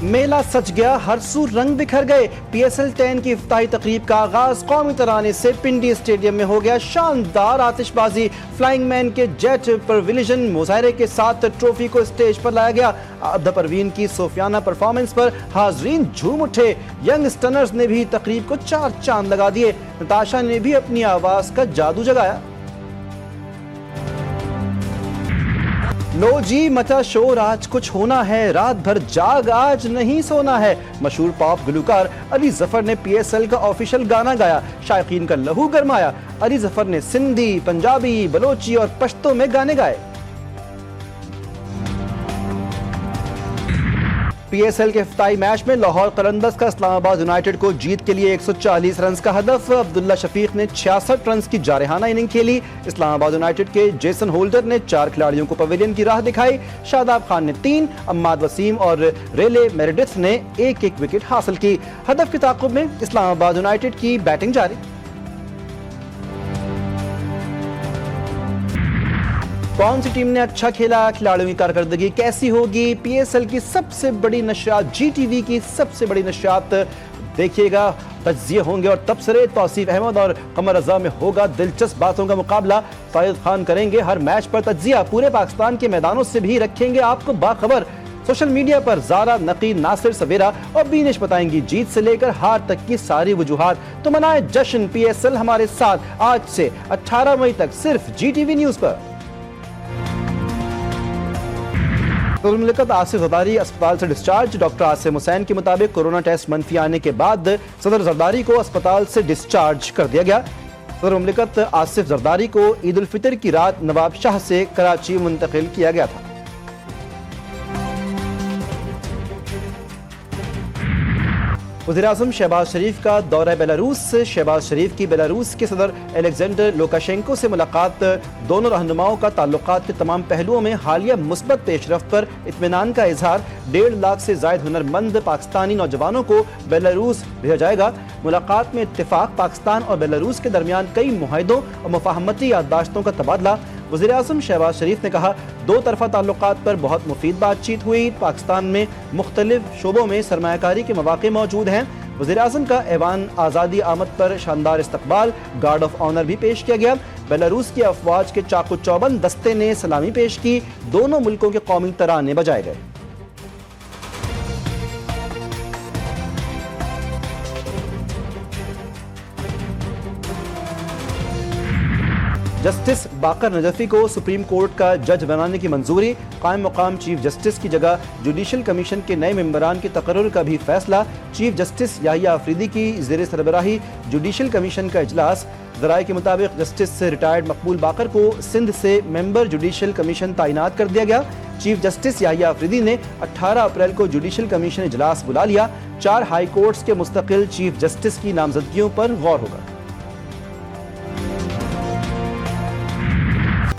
मेला सज गया, हर सू रंग बिखर गए। PSL 10 की इफ्ताही तकरीब का आगाज कौमी तराने से पिंडी स्टेडियम में हो गया। शानदार आतिशबाजी, फ्लाइंग मैन के जेट परविलिजन मुजाहरे के साथ ट्रॉफी को स्टेज पर लाया गया। अब्दा परवीन की सोफियाना परफॉर्मेंस पर हाजरीन झूम उठे। यंग स्टनर्स ने भी तकरीब को 4 चांद लगा दिए। नताशा ने भी अपनी आवाज का जादू जगाया। लो जी मचा शोर, आज कुछ होना है, रात भर जाग आज नहीं सोना है। मशहूर पॉप गुलकार अली जफर ने PSL का ऑफिशियल गाना गाया। शायकीन का लहू गरमाया। अली जफर ने सिंधी, पंजाबी, बलोची और पश्तो में गाने गाए। PSL के इफ्ताही मैच में लाहौर कलंदर्स का इस्लामाबाद यूनाइटेड को जीत के लिए 140 रन का हदफ। अब्दुल्ला शफीक ने 66 रन की जारहाना इनिंग खेली। इस्लामाबाद यूनाइटेड के जेसन होल्डर ने 4 खिलाड़ियों को पवेलियन की राह दिखाई। शादाब खान ने 3, अम्माद वसीम और रेले मेरेडिथ ने 1-1 विकेट हासिल की। हदफ के ताक़ुब में इस्लामाबाद यूनाइटेड की बैटिंग जारी। कौन सी टीम ने अच्छा खेला, खिलाड़ियों की कारकर्दगी कैसी होगी। PSL की सबसे बड़ी नशरियात, GTV की सबसे बड़ी नशरियात देखिएगा। तज्जिए होंगे और तबसरे। तौसीफ अहमद और कमर रजा में होगा दिलचस्प बातों का मुकाबला। साहिद खान करेंगे हर मैच पर तज्जिया। पूरे पाकिस्तान के मैदानों से भी रखेंगे आपको बाखबर। सोशल मीडिया पर ज़ारा, नकी, नासिर सवेरा और बीनिश बताएंगी जीत से लेकर हार तक की सारी वजूहात। तो मनाए जश्न PSL हमारे साथ आज से 18 मई तक सिर्फ GTV न्यूज़ पर। मुमलिकत आसिफ जरदारी अस्पताल से डिस्चार्ज। डॉक्टर आसिम हुसैन के मुताबिक कोरोना टेस्ट मंफी आने के बाद सदर जरदारी को अस्पताल से डिस्चार्ज कर दिया गया। सदर मुमलिकत आसिफ जरदारी को ईद उल फितर की रात नवाब शाह से कराची मुंतकिल किया गया था। वज़ीर-ए-आज़म शहबाज शरीफ का दौरा बेलारूस। शहबाज शरीफ की बेलारूस के सदर अलेक्जेंडर लुकाशेंको से मुलाकात। दोनों रहनुमाओं का ताल्लुकात के तमाम पहलुओं में हालिया मुस्बत पेशरफ्त पर इत्मीनान का इजहार। 1.5 लाख से ज़ायद हुनरमंद पाकिस्तानी नौजवानों को बेलारूस भेजा जाएगा। मुलाकात में इत्तेफाक, पाकिस्तान और बेलारूस के दरमियान कई मुआहिदों और मुफाहमती याददाश्तों का तबादला। वज़ीर-ए-आज़म शहबाज शरीफ ने कहा, 2 तरफ़ा ताल्लुकात पर बहुत मुफीद बातचीत हुई। पाकिस्तान में मुख्तलिफ शोबों में सरमायाकारी के मौक़े मौजूद हैं। वज़ीर-ए-आज़म का ऐवान आज़ादी आमद पर शानदार इस्तकबाल, गार्ड ऑफ ऑनर भी पेश किया गया। बेलारूस की अफवाज के चाकू चौबंद दस्ते ने सलामी पेश की। दोनों मुल्कों के कौमी तराने बजाए गए। जस्टिस बाकर नजफी को सुप्रीम कोर्ट का जज बनाने की मंजूरी। कायम मुकाम चीफ जस्टिस की जगह जुडिशल कमीशन के नए मेंबरान के तकर्रुर का भी फैसला। चीफ जस्टिस याहिया अफरीदी की ज़ेर सरबराही जुडिशल कमीशन का इजलास। ज़राए के मुताबिक जस्टिस रिटायर्ड मकबूल बाकर को सिंध से मेंबर जुडिशल कमीशन तैनात कर दिया गया। चीफ जस्टिस याहिया अफरीदी ने 18 अप्रैल को जुडिशल कमीशन इजलास बुला लिया। 4 हाई कोर्ट्स के मुस्तकिल चीफ जस्टिस की नामजदगियों पर गौर होगा।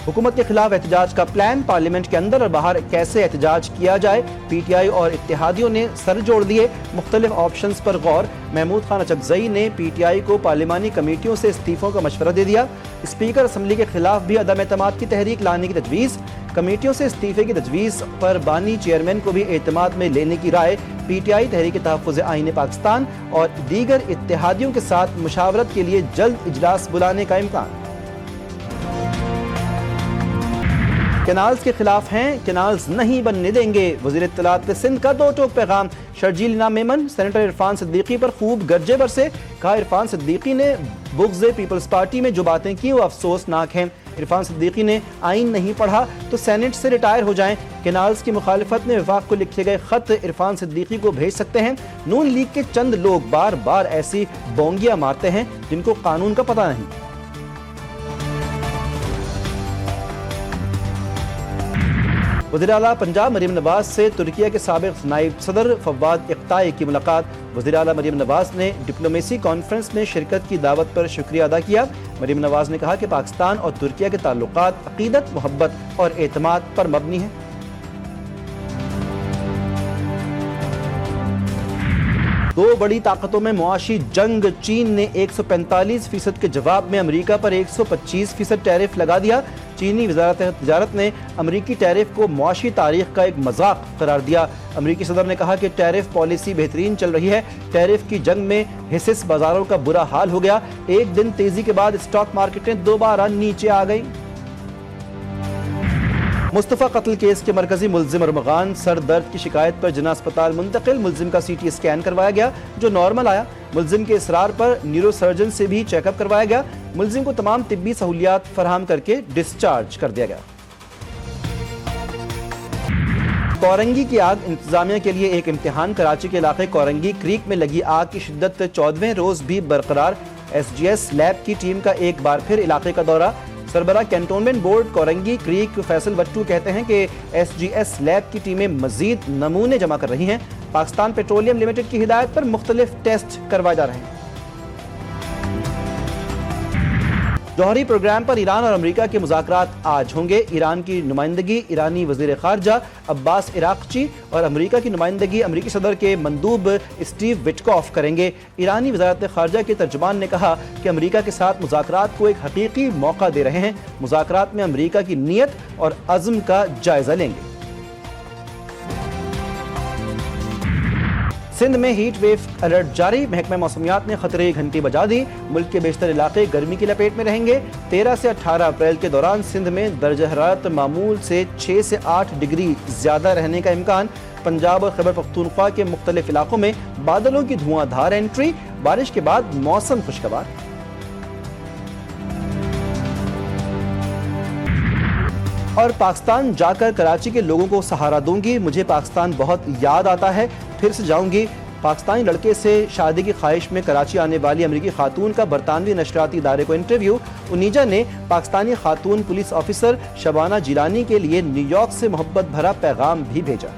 हुकूमत के खिलाफ एहतजाज का प्लान। पार्लियामेंट के अंदर और बाहर कैसे एहतजाज किया जाए। PTI और इत्तेहादियों ने सर जोड़ दिए। मुख्तलिफ ऑप्शंस पर गौर। महमूद खान अचकजई ने PTI को पार्लिमानी कमेटियों से इस्तीफों का मशवरा दे दिया। स्पीकर असम्बली के खिलाफ भी अदम एतमाद की तहरीक लाने की तजवीज़। कमेटियों से इस्तीफे की तजवीज़ पर बानी चेयरमैन को भी एतमाद में लेने की राय। PTI, तहरीक तहफ़्फ़ुज़ आईन पाकिस्तान और दीगर इत्तेहादियों के साथ मुशावरत के लिए जल्द इजलास बुलाने का इम्कान। कैनाल्स के खिलाफ हैं, कैनाल्स नहीं बनने देंगे। वज़ीर इत्तलात सिंध का 2 टोक पैगाम। शर्जील इनाम मेमन सेनेटर इरफान सिद्दीकी पर खूब गरजे बरसे। कहा, इरफान सिद्दीकी ने बुग़्ज़ पीपल्स पार्टी में जो बातें की वो अफसोसनाक हैं। इरफान सिद्दीकी ने आइन नहीं पढ़ा तो सेनेट से रिटायर हो जाएं। कैनाल्स की मुखालिफत में वफाक को लिखे गए खत इरफान सिद्दीकी को भेज सकते हैं। नून लीग के चंद लोग बार बार ऐसी बोंगियां मारते हैं जिनको कानून का पता नहीं। वज़ीर आला पंजाब मरीम नवाज से तुर्किया के साबिक़ नायब सदर फवाद इक़्ताई की मुलाकात। वज़ीर आला मरीम नवाज ने डिप्लोमेसी कॉन्फ्रेंस में शिरकत की दावत पर शुक्रिया अदा किया। मरीम नवाज ने कहा कि पाकिस्तान और तुर्किया के ताल्लुकात अक़ीदत, मोहब्बत और एतमाद पर मबनी हैं। दो बड़ी ताकतों में मुआशी जंग। चीन ने 145% के जवाब में अमेरिका पर 125% टैरिफ लगा दिया। चीनी वज़ारत तिजारत ने अमरीकी टैरिफ को मुआशी तारीख का एक मजाक करार दिया। अमरीकी सदर ने कहा कि टैरिफ पॉलिसी बेहतरीन चल रही है। टैरिफ की जंग में हिस्सेस बाजारों का बुरा हाल हो गया। एक दिन तेजी के बाद स्टॉक मार्केटें दोबारा नीचे आ गई। मुस्तफ़ा कत्ल केस के मरकजी मुल्जिम अरमगान सर दर्द की शिकायत पर जिना अस्पताल मुंतकिल। मुल्जिम का CT स्कैन करवाया गया जो नॉर्मल आया। मुल्जिम के इसरार पर न्यूरो सर्जन से भी चेकअप करवाया गया। मुल्जिम को तमाम तिब्बी सहूलियात फराहम करके डिस्चार्ज कर दिया गया। कोरंगी की आग इंतजामिया के लिए एक इम्तिहान। कराची के इलाके कोरंगी क्रीक में लगी आग की शिद्दत 14वें रोज भी बरकरार। SGS लैब की टीम का एक बार फिर इलाके का दौरा। सरबरा cantonment board Korangi creek Faisal Battu कहते हैं कि SGS लैब की टीमें मजीद नमूने जमा कर रही हैं। पाकिस्तान पेट्रोलियम लिमिटेड की हिदायत पर मुख्तलिफ टेस्ट करवाए जा रहे हैं। जौहरी प्रोग्राम पर ईरान और अमेरिका के मुज़ाकरात आज होंगे। ईरान की नुमाइंदगी ईरानी वज़ीर ख़ारजा अब्बास इराक़ची और अमेरिका की नुमाइंदगी अमेरिकी सदर के मंदूब स्टीव विटकॉफ करेंगे। ईरानी वज़ारत ख़ारजा के तर्जुमान ने कहा कि अमेरिका के साथ मुज़ाकरात को एक हकीकी मौका दे रहे हैं। मुज़ाकरात में अमेरिका की नीयत और अज़्म का जायज़ा लेंगे। सिंध में हीट वेव अलर्ट जारी। महकमा मौसमियात ने खतरे की घंटी बजा दी। मुल्क के बेशतर इलाके गर्मी की लपेट में रहेंगे। 13 से 18 अप्रैल के दौरान सिंध में दर्जा हरारत मामूल से 6 से 8 डिग्री ज्यादा रहने का इम्कान। पंजाब और खैबर पख्तूनख्वा के मुख्तलिफ इलाकों में बादलों की धुआंधार एंट्री। बारिश के बाद मौसम खुशगवार। और पाकिस्तान जाकर कराची के लोगों को सहारा दूंगी। मुझे पाकिस्तान बहुत याद आता है। फिर से जाऊंगी। पाकिस्तानी लड़के से शादी की ख्वाहिश में कराची आने वाली अमेरिकी खातून का बरतानवी नशरियाती इदारे को इंटरव्यू। उनीजा ने पाकिस्तानी खातून पुलिस ऑफिसर शबाना जिलानी के लिए न्यूयॉर्क से मोहब्बत भरा पैगाम भी भेजा।